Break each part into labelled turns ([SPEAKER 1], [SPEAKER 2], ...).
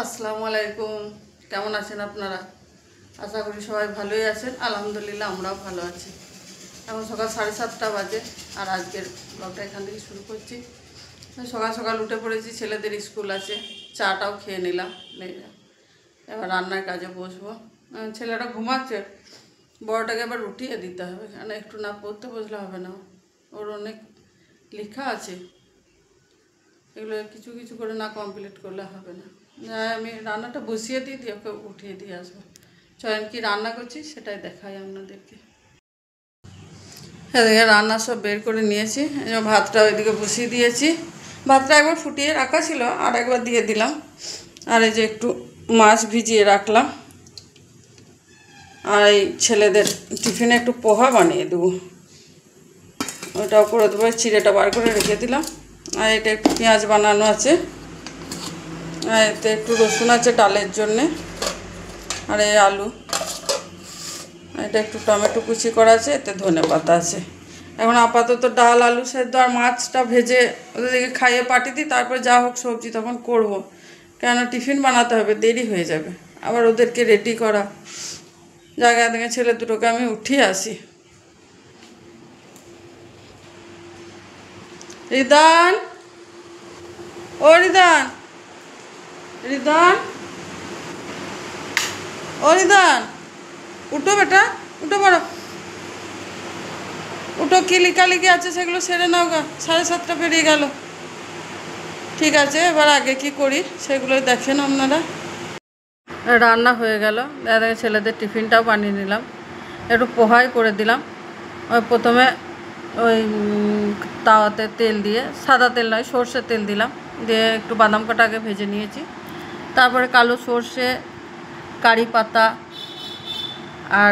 [SPEAKER 1] আসসালামু আলাইকুম। কেমন আছেন আপনারা? আশা করি সবাই ভালোই আছেন। আলহামদুলিল্লাহ আমরাও ভালো আছি। এখন সকাল 7:30 বাজে আর আজকের ব্লগটা এখান থেকে শুরু করছি। সকাল সকাল উঠে পড়েছি, ছেলেদের স্কুল আছে, চাটাও খেয়ে নিলাম। এবার রান্নার কাজে বসবো। ছেলেটা ঘুমাচ্ছে, বড়টাকে এবার উঠিয়ে দিতে হবে, কেন একটু না পড়তে বসলে হবে না। ওর অনেক লেখা আছে, এগুলো কিছু কিছু করে না কমপ্লিট করলে হবে না। আমি রান্নাটা বসিয়ে দিয়ে ওকে উঠিয়ে দিয়ে আসবো। চয়ন কি রান্না করছি সেটাই দেখাই আপনাদেরকে। এদিকে রান্না সব বের করে নিয়েছি, ভাতটা ওইদিকে বসিয়ে দিয়েছি। ভাতটা একবার ফুটিয়ে রাখা ছিল, আর একবার দিয়ে দিলাম। আর এই যে একটু মাছ ভিজিয়ে রাখলাম। আর এই ছেলেদের টিফিনে একটু পোহা বানিয়ে দেবো, ওটাও করে দেবো। চিড়েটা বার করে রেখে দিলাম। আর এটা একটু পেঁয়াজ বানানো আছে, আর এতে একটু রসুন আছে ডালের জন্যে, আর এই আলু, এটা একটু টমেটো কুচি করা আছে, এতে ধনেপাতা আছে। এখন আপাতত ডাল আলু সেদ্ধ আর মাছটা ভেজে ওদেরকে খাইয়ে পাঠিয়ে দিই, তারপর যা হোক সবজি তখন করব। কেন টিফিন বানাতে হবে, দেরি হয়ে যাবে, আবার ওদেরকে রেডি করা। জায়গা থেকে ছেলে দুটোকে আমি উঠিয়ে আসি। রিদান, ও রিদান, রিদান, ও রিদান, উঠো বেটা, উঠো বড়, উঠো। কি লিখালিখি আছে সেগুলো সেরে নাও গা, 7:30 পেরিয়ে গেল। ঠিক আছে, এবার আগে কি করি সেগুলোই দেখেন আপনারা। রান্না হয়ে গেল, দাদা ছেলেদের টিফিনটাও বানিয়ে নিলাম। একটু পোহাই করে দিলাম। ওই প্রথমে ওই তাওয়াতে তেল দিয়ে, সাদা তেল নয় সর্ষের তেল দিলাম, দিয়ে একটু বাদাম কাটা আগে ভেজে নিয়েছি। তারপরে কালো সর্ষে, কারি পাতা আর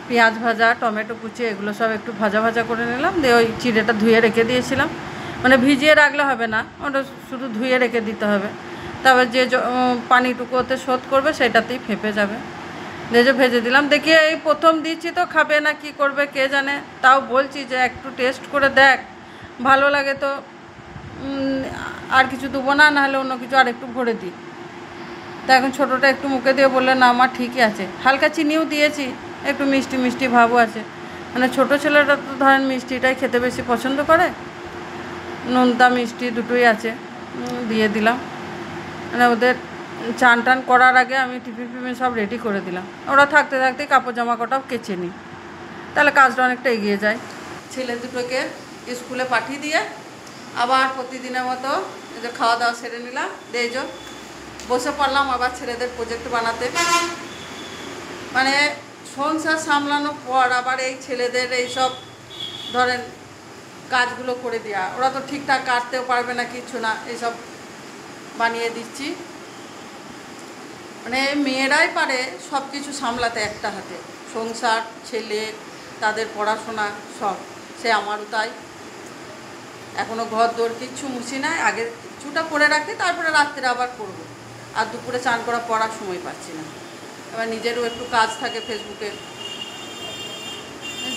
[SPEAKER 1] পেঁয়াজ ভাজা, টমেটো কুচি, এগুলো সব একটু ভাজা ভাজা করে নিলাম। দিয়ে ওই চিড়েটা ধুয়ে রেখে দিয়েছিলাম, মানে ভিজিয়ে রাখলে হবে না, ওটা শুধু ধুয়ে রেখে দিতে হবে। তারপর যে পানিটুকু ওতে শোধ করবে সেটাতেই ফেঁপে যাবে। ভেজে ভেজে দিলাম। দেখি এই প্রথম দিচ্ছি তো খাবে না কি করবে কে জানে, তাও বলছি যে একটু টেস্ট করে দেখ, ভালো লাগে তো আর কিছু দেবো না, নাহলে অন্য কিছু আর একটু ভরে দিই। তা এখন ছোটোটা একটু মুখে দিয়ে বললে না আমার ঠিকই আছে, হালকা চিনিও দিয়েছি, একটু মিষ্টি মিষ্টি ভাবও আছে। মানে ছোটো ছেলেটা তো ধরেন মিষ্টিটাই খেতে বেশি পছন্দ করে, নোনতা মিষ্টি দুটোই আছে, দিয়ে দিলাম। মানে ওদের চান টান করার আগে আমি টিফিন ফিফিন সব রেডি করে দিলাম। ওরা থাকতে থাকতেই কাপড় জামা কটাও কেচে নিই, তাহলে কাজটা অনেকটা এগিয়ে যায়। ছেলে দুটোকে স্কুলে পাঠিয়ে দিয়ে আবার প্রতিদিনের মতো এই যে খাওয়া দাওয়া সেরে নিলাম। দিয়ে যে বসে পড়লাম আবার ছেলেদের প্রজেক্ট বানাতে। মানে সংসার সামলানোর পর আবার এই ছেলেদের এইসব ধরেন কাজগুলো করে দেওয়া, ওরা তো ঠিকঠাক কাটতেও পারবে না, কিছু না, এইসব বানিয়ে দিচ্ছি। মানে মেয়েরাই পারে সব কিছু সামলাতে একটা হাতে, সংসার, ছেলে, তাদের পড়াশোনা সব। সে আমারও তাই। এখনও ঘর দৌড় কিচ্ছু মুছি নাই, আগে কিছুটা করে রাখি, তারপরে রাত্রে আবার করব। আর দুপুরে চান করা পড়ার সময় পাচ্ছি না। এবার নিজেরও একটু কাজ থাকে ফেসবুকে,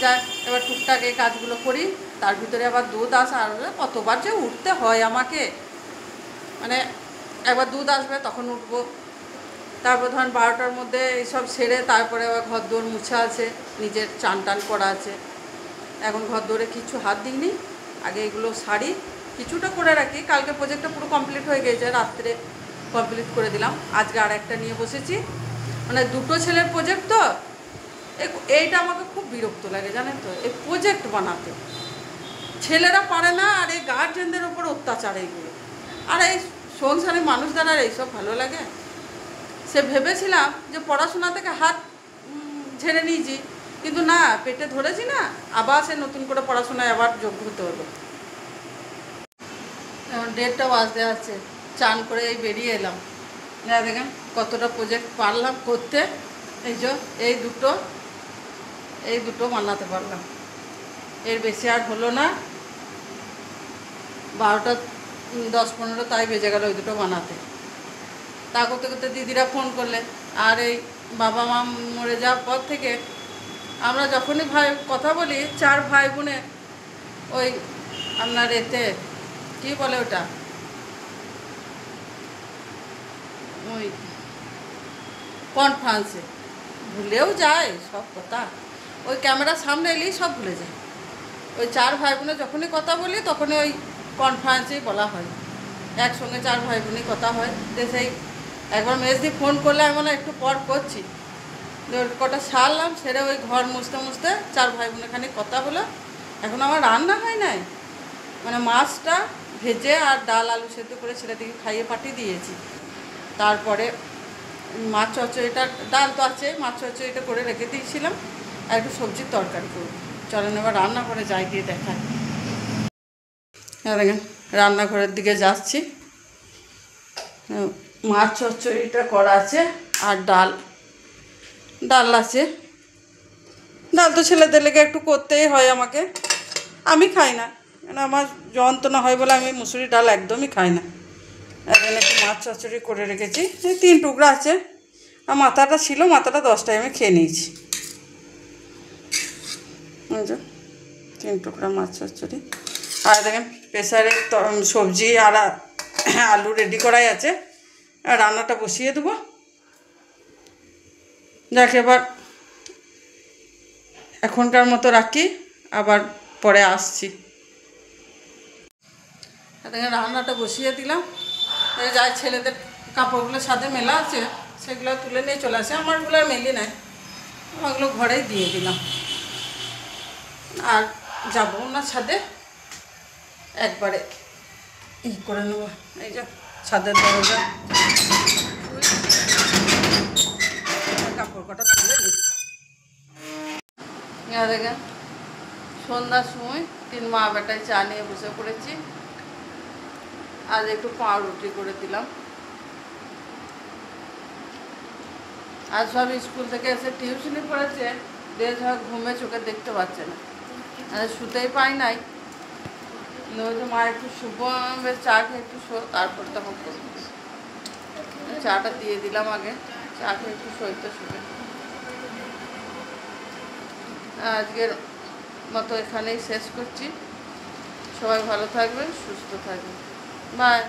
[SPEAKER 1] যাই এবার টুকটাক এই কাজগুলো করি। তার ভিতরে আবার দুধ আসা, আর কতবার যে উঠতে হয় আমাকে, মানে একবার দুধ আসবে তখন উঠবো। তারপর ধরেন 12টার মধ্যে এইসব সেরে তারপরে আবার ঘর দৌড় মুছা আছে, নিজের চান টান করা আছে। এখন ঘর দৌড়ে কিছু হাত দিইনি, আগে এগুলো সারি, কিছুটা করে রাখি। কালকে প্রজেক্টটা পুরো কমপ্লিট হয়ে গেছে, রাত্রে কমপ্লিট করে দিলাম। আজকে আর একটা নিয়ে বসেছি, মানে দুটো ছেলের প্রজেক্ট তো, এইটা আমাকে খুব বিরক্ত লাগে জানেন তো, এই প্রজেক্ট বানাতে। ছেলেরা পারে না, আর এই গার্জেনদের ওপর অত্যাচার এইগুলো। আর এই সংসারে মানুষ দ্বারা এইসব ভালো লাগে। সে ভেবেছিলাম যে পড়াশোনা থেকে হাত ঝেড়ে নিয়েছি, কিন্তু না, পেটে ধরেছি না, আবার সে নতুন করে পড়াশোনায় আবার যোগ হতে হলো। এখন 1:30 বাজতে আছে, চান করে এই বেরিয়ে এলাম। দেখেন কতটা প্রজেক্ট পারলাম করতে। এই যে এই দুটো বানাতে পারলাম, এর বেশি আর হলো না। 12টা 10-15 তাই বেজে গেল ওই দুটো বানাতে। তা করতে করতে দিদিরা ফোন করলে। আর এই বাবা মা মরে যাওয়ার পর থেকে আমরা যখনই কথা বলি, 4 ভাই বোনে ওই আপনার এতে কী বলে ওটা, কনফারেন্সে ভুলেও যায় সব কথা, ওই ক্যামেরার সামনে এলেই সব ভুলে যায়। ওই 4 ভাই বোনে যখনই কথা বলি তখনই ওই কনফারেন্সেই বলা হয়, একসঙ্গে 4 ভাই বোনই কথা হয়। যে সেই একবার মেজদি ফোন করলে আমি বললাম একটু পর করছি, কটা সারলাম, সেরে ওই ঘর মুছতে মুছতে 4 ভাই বোনের খানিক কথা হলো। এখন আমার রান্না হয় নাই, মানে মাছটা ভেজে আর ডাল আলু সেদ্ধ করে ছেলেদিকে খাইয়ে পাঠিয়ে দিয়েছি। তারপরে মাছ চচ্চড়িটা, ডাল তো আছে, মাছ চচ্চড়িটা করে রেখে দিয়েছিলাম, আর একটু সবজির তরকারি করব। চলেন এবার রান্নাঘরে যাই, দিয়ে দেখায়। দেখেন রান্নাঘরের দিকে যাচ্ছি, মাছ চচ্চড়িটা করা আছে আর ডাল আছে। ডাল তো ছেলেদের লেগে একটু করতেই হয় আমাকে, আমি খাই না, কেন আমার যন্ত্রণা হয় বলে আমি মুসুরি ডাল একদমই খাই না। এখানে একটু মাছ চচ্চড়ি করে রেখেছি, 3 টুকরা আছে, আর মাথাটা ছিল, মাথাটা 10টায় আমি খেয়ে নিয়েছি। 3 টুকরা মাছ চচ্চড়ি। আর দেখেন প্রেসারে সবজি আর আলু রেডি করাই আছে, আর রান্নাটা বসিয়ে দেবো। যাক এবার এখনকার মতো রাখি, আবার পরে আসছি। দেখেন রান্নাটা বসিয়ে দিলাম, যাই ছেলেদের কাপড়গুলোর সাথে মেলা আছে সেগুলো তুলে নিয়ে চলে আসে, আমারগুলো আর মেলি নাই, ওগুলো ঘরেই দিয়ে দিলাম। আর যাবো না ছাদে, একবারে করে নেবো। এই যে ছাদের দরজা, কাপড় কটা তুলে নিই। দেখেন সন্ধ্যার সময় 3 মা বেটায় চা নিয়ে বসে পড়েছি। আজ একটু পাউরুটি করে দিলাম। আজ সব স্কুল থেকে এসে টিউশনি পড়েছে, দেশ হয় ঘুমে চোখে দেখতে পাচ্ছে না, শুতেই পাই নাই। ওই যে মা একটু শুভ চা খেয়ে একটু শো, তারপর তখন চাটা দিয়ে দিলাম আগে, চা খেয়ে একটু সইতে শুবে। আজকের মতো এখানেই শেষ করছি। সবাই ভালো থাকবেন, সুস্থ থাকবেন, বাই।